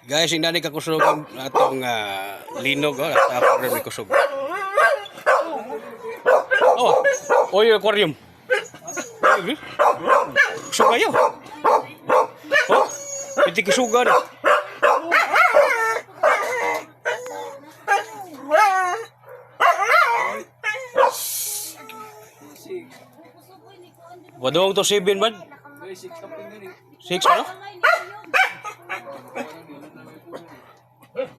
Guys, hindi na kakusog ang atong linog. Oh, tapos may kusog. Oh, oy, aquarium. Kusog kayo. Oh, pwede kisugan. Wadong to 7 man? 6 ano?